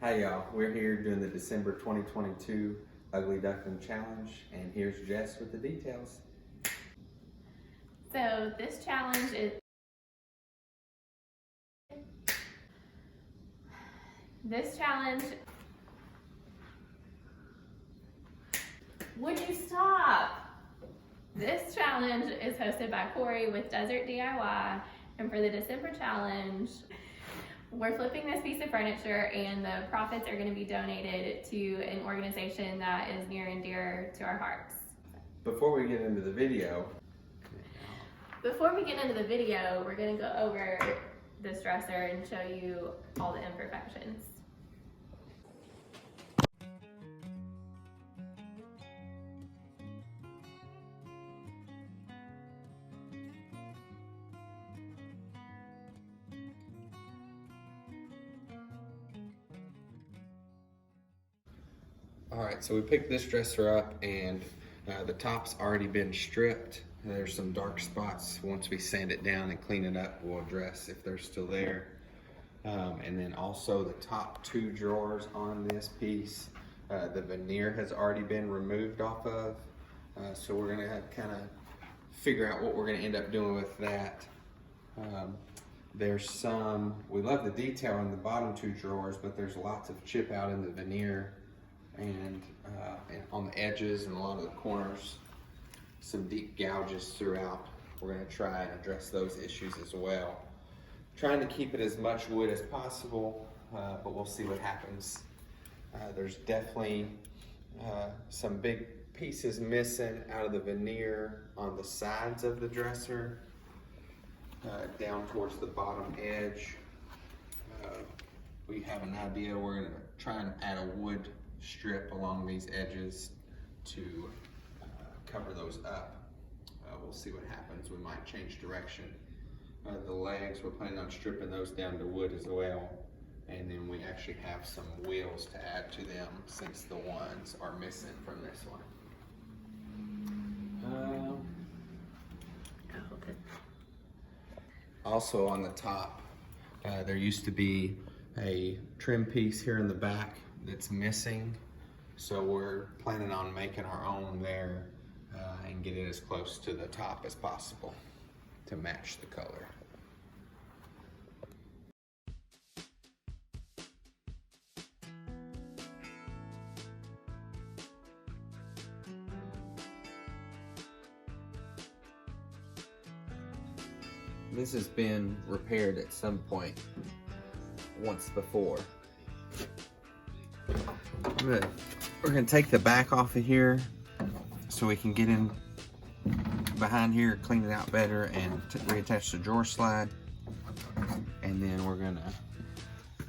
Hey y'all, we're here doing the December 2022 Ugly Duckling Challenge, and here's Jess with the details. So this challenge would you stop? This challenge is hosted by Corey with Desert DIY, and for the December challenge, we're flipping this piece of furniture and the profits are going to be donated to an organization that is near and dear to our hearts. Before we get into the video, we're going to go over this dresser and show you all the imperfections. alright, so we picked this dresser up and the top's already been stripped. There's some dark spots. Once we sand it down and clean it up, we'll address if they're still there. And then also the top two drawers on this piece, the veneer has already been removed off of. So we're gonna have kind of figure out what we're gonna end up doing with that. There's we love the detail in the bottom two drawers, but there's lots of chip out in the veneer and on the edges and a lot of the corners. Some deep gouges throughout. We're gonna try and address those issues as well. Trying to keep it as much wood as possible, but we'll see what happens. There's definitely some big pieces missing out of the veneer on the sides of the dresser, down towards the bottom edge. We have an idea. We're gonna try and add a wood strip along these edges to cover those up. We'll see what happens. We might change direction. The legs, we're planning on stripping those down to wood as well. And then we actually have some wheels to add to them since the ones are missing from this one. Also on the top, there used to be a trim piece here in the back that's missing. So we're planning on making our own there and get it as close to the top as possible to match the color. This has been repaired at some point once before. We're gonna take the back off of here so we can get in behind here, clean it out better, and reattach the drawer slide. And then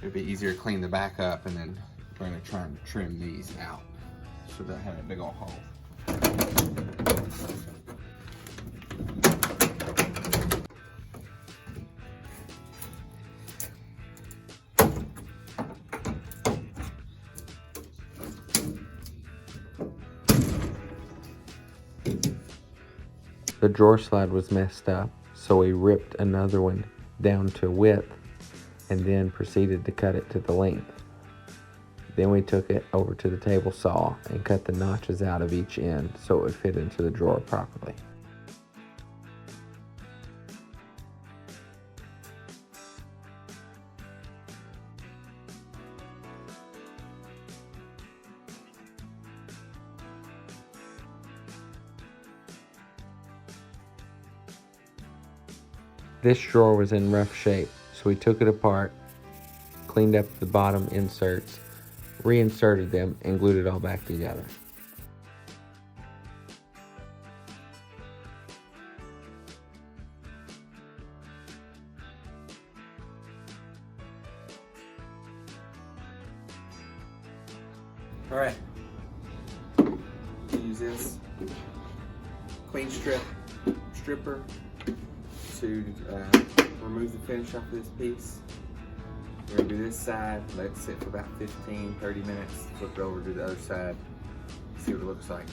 it'll be easier to clean the back up, and then we're gonna try and trim these out so they'll have a big old hole. The drawer slide was messed up, so we ripped another one down to width and then proceeded to cut it to the length. Then we took it over to the table saw and cut the notches out of each end so it would fit into the drawer properly. This drawer was in rough shape, so we took it apart, cleaned up the bottom inserts, reinserted them, and glued it all back together. All right, use this clean stripper to remove the finish off of this piece. We're gonna do this side, let it sit for about 15-30 minutes, flip it over to the other side, see what it looks like.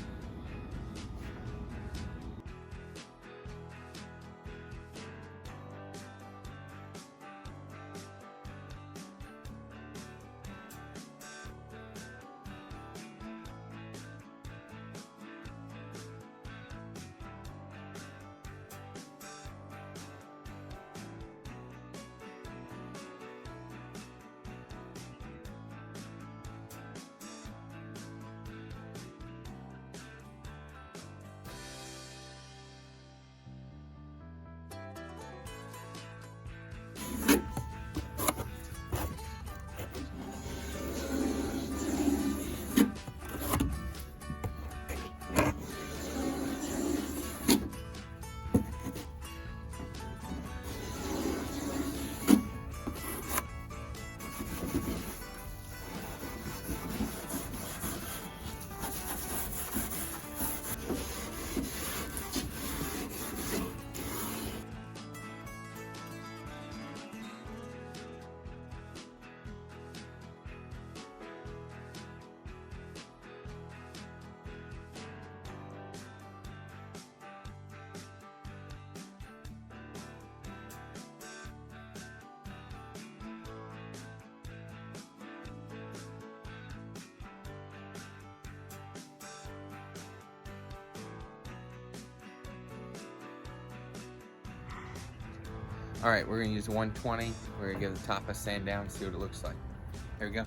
All right, we're gonna use 120. We're gonna give the top a sand down, see what it looks like. Here we go.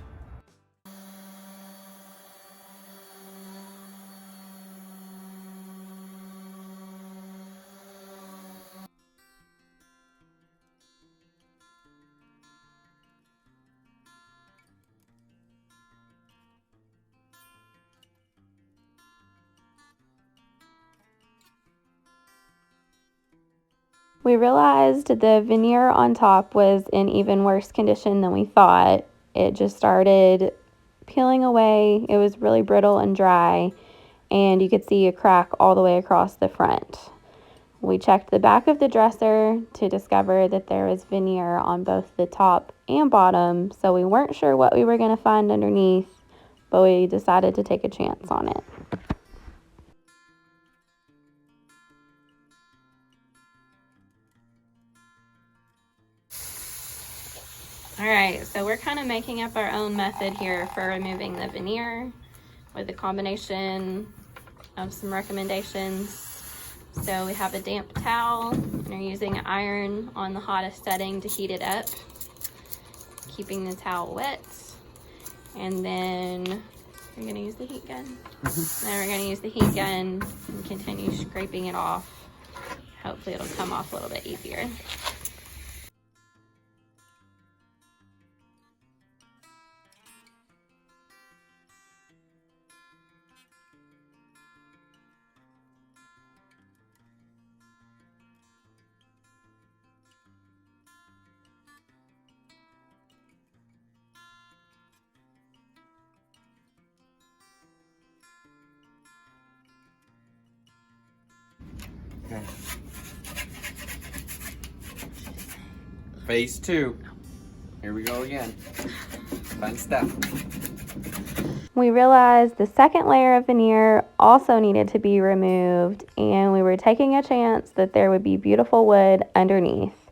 We realized the veneer on top was in even worse condition than we thought. It just started peeling away. It was really brittle and dry, and you could see a crack all the way across the front. We checked the back of the dresser to discover that there was veneer on both the top and bottom, so we weren't sure what we were going to find underneath, but we decided to take a chance on it. All right, so we're kind of making up our own method here for removing the veneer with a combination of some recommendations. So we have a damp towel and are using an iron on the hottest setting to heat it up, keeping the towel wet. And then we're gonna use the heat gun. Then we're gonna use the heat gun and continue scraping it off. Hopefully it'll come off a little bit easier. Okay. Phase 2. Here we go again. Fun stuff. We realized the second layer of veneer also needed to be removed, and we were taking a chance that there would be beautiful wood underneath.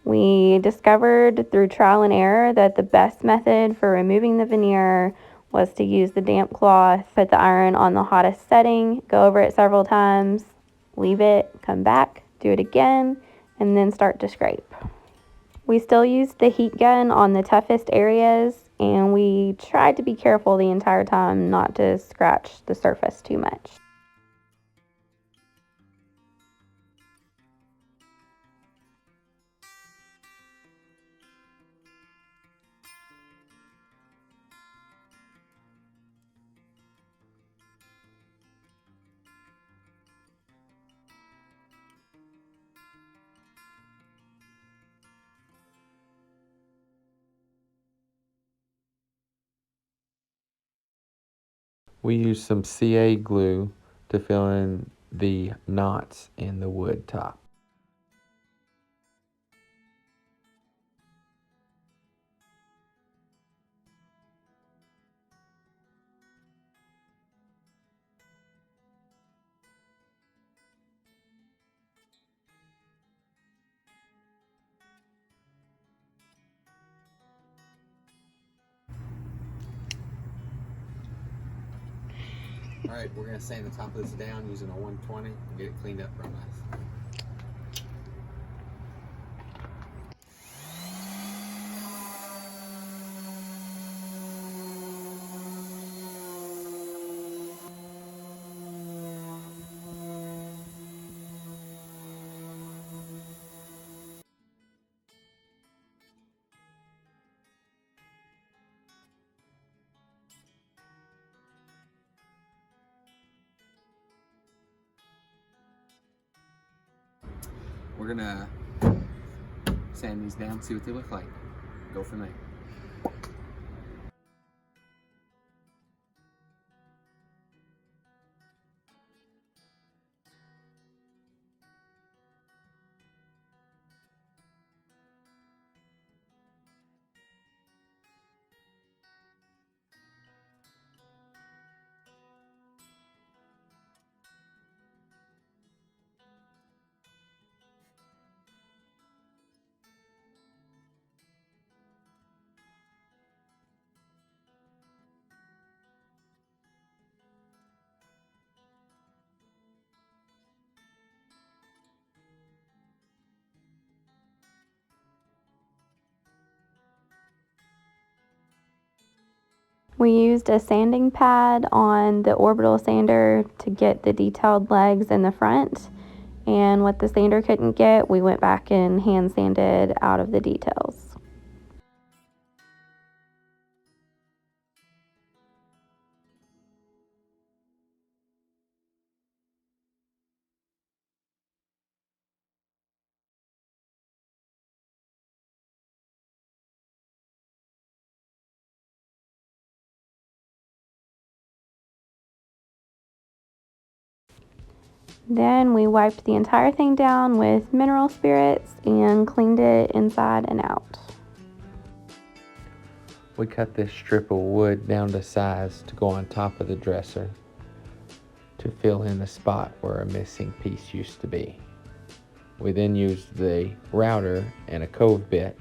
We discovered through trial and error that the best method for removing the veneer was to use the damp cloth, put the iron on the hottest setting, go over it several times, leave it, come back, do it again, and then start to scrape. We still used the heat gun on the toughest areas, and we tried to be careful the entire time not to scratch the surface too much. We used some CA glue to fill in the knots in the wood top. All right, we're gonna sand the top of this down using a 120 and get it cleaned up real nice. We're gonna sand these down, see what they look like. Go from there. We used a sanding pad on the orbital sander to get the detailed legs in the front, and what the sander couldn't get, we went back and hand sanded out of the details. Then we wiped the entire thing down with mineral spirits and cleaned it inside and out. We cut this strip of wood down to size to go on top of the dresser to fill in the spot where a missing piece used to be. We then used the router and a cove bit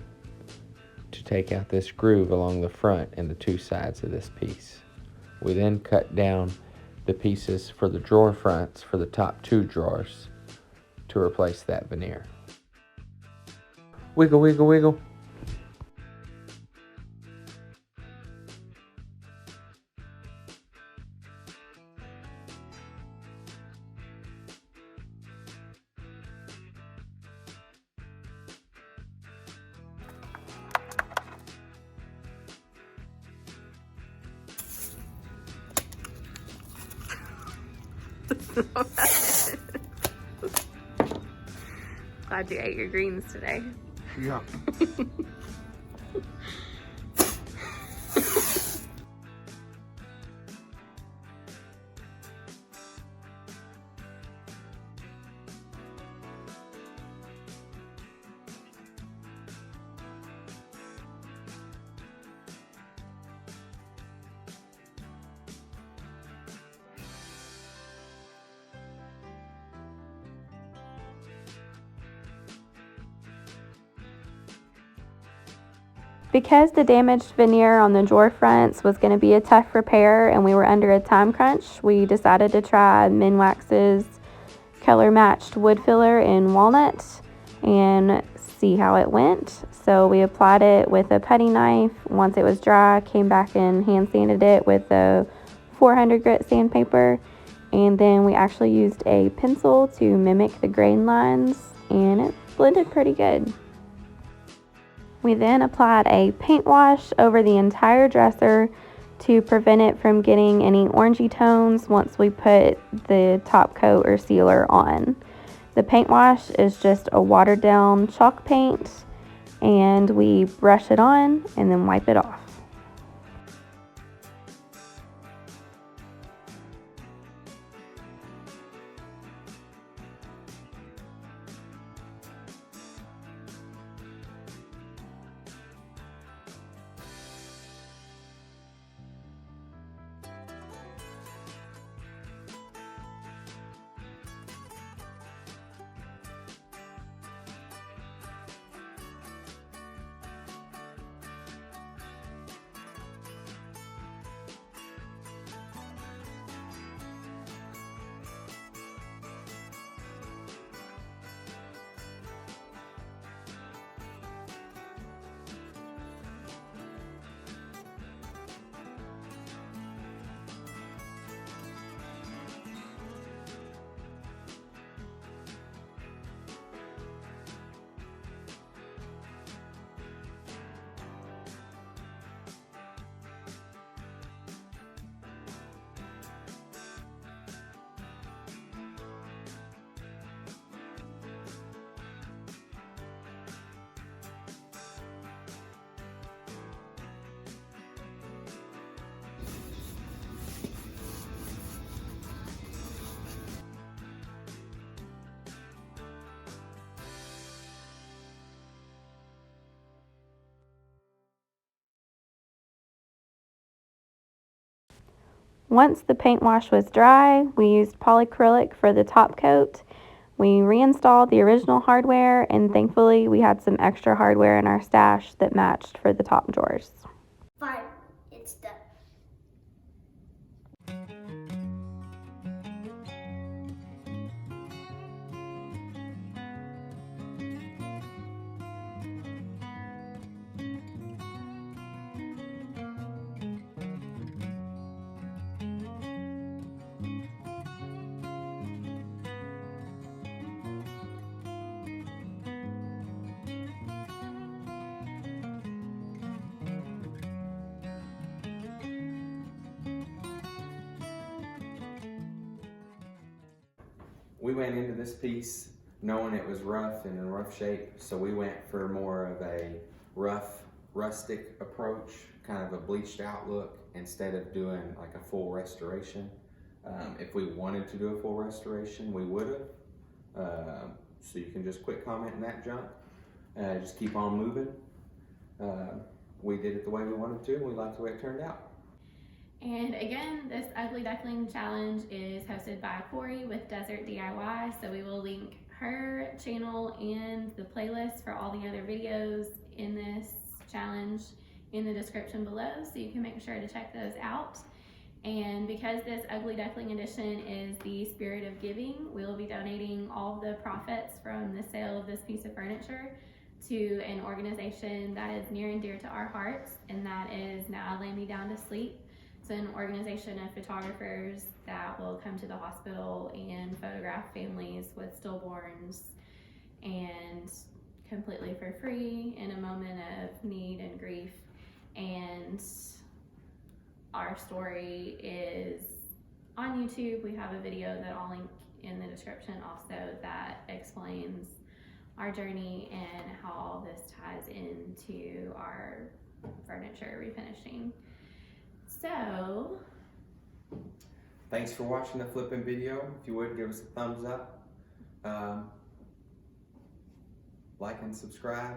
to take out this groove along the front and the two sides of this piece. We then cut down the pieces for the drawer fronts for the top two drawers to replace that veneer. Wiggle, wiggle, wiggle. Glad you ate your greens today. Yeah. Because the damaged veneer on the drawer fronts was going to be a tough repair and we were under a time crunch, we decided to try Minwax's color matched wood filler in walnut and see how it went. So we applied it with a putty knife. Once it was dry, came back and hand sanded it with a 400 grit sandpaper, and then we actually used a pencil to mimic the grain lines, and it blended pretty good. We then applied a paint wash over the entire dresser to prevent it from getting any orangey tones once we put the top coat or sealer on. The paint wash is just a watered down chalk paint, and we brush it on and then wipe it off. Once the paint wash was dry, we used polyacrylic for the top coat. We reinstalled the original hardware, and thankfully we had some extra hardware in our stash that matched for the top drawers. Fine, it's done. we went into this piece knowing it was rough and in rough shape, so we went for more of a rough, rustic approach, kind of a bleached out look, instead of doing like a full restoration. If we wanted to do a full restoration, we would have. So you can just quit commenting that junk. Just keep on moving. We did it the way we wanted to, and we liked the way it turned out. And again, this Ugly Duckling challenge is hosted by Corey with Desert DIY, so we will link her channel and the playlist for all the other videos in this challenge in the description below, so you can make sure to check those out. And because this Ugly Duckling edition is the spirit of giving, we will be donating all of the profits from the sale of this piece of furniture to an organization that is near and dear to our hearts, and that is Now I Lay Me Down to Sleep. It's an organization of photographers that will come to the hospital and photograph families with stillborns, and completely for free in a moment of need and grief. And our story is on YouTube. We have a video that I'll link in the description also that explains our journey and how all this ties into our furniture refinishing. So, thanks for watching the flipping video. If you would, give us a thumbs up. Like and subscribe.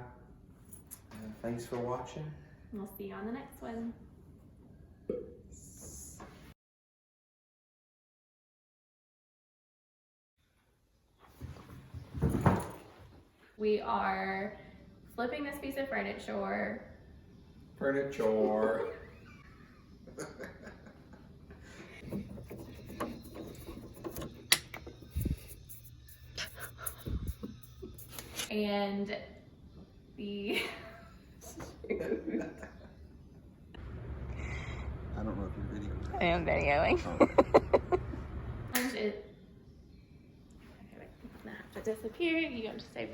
Thanks for watching. we'll see you on the next one. We are flipping this piece of furniture. And the I don't know if you're videoing. I am videoing. Oh. Okay, wait. I'm gonna have to disappear. You have to stay.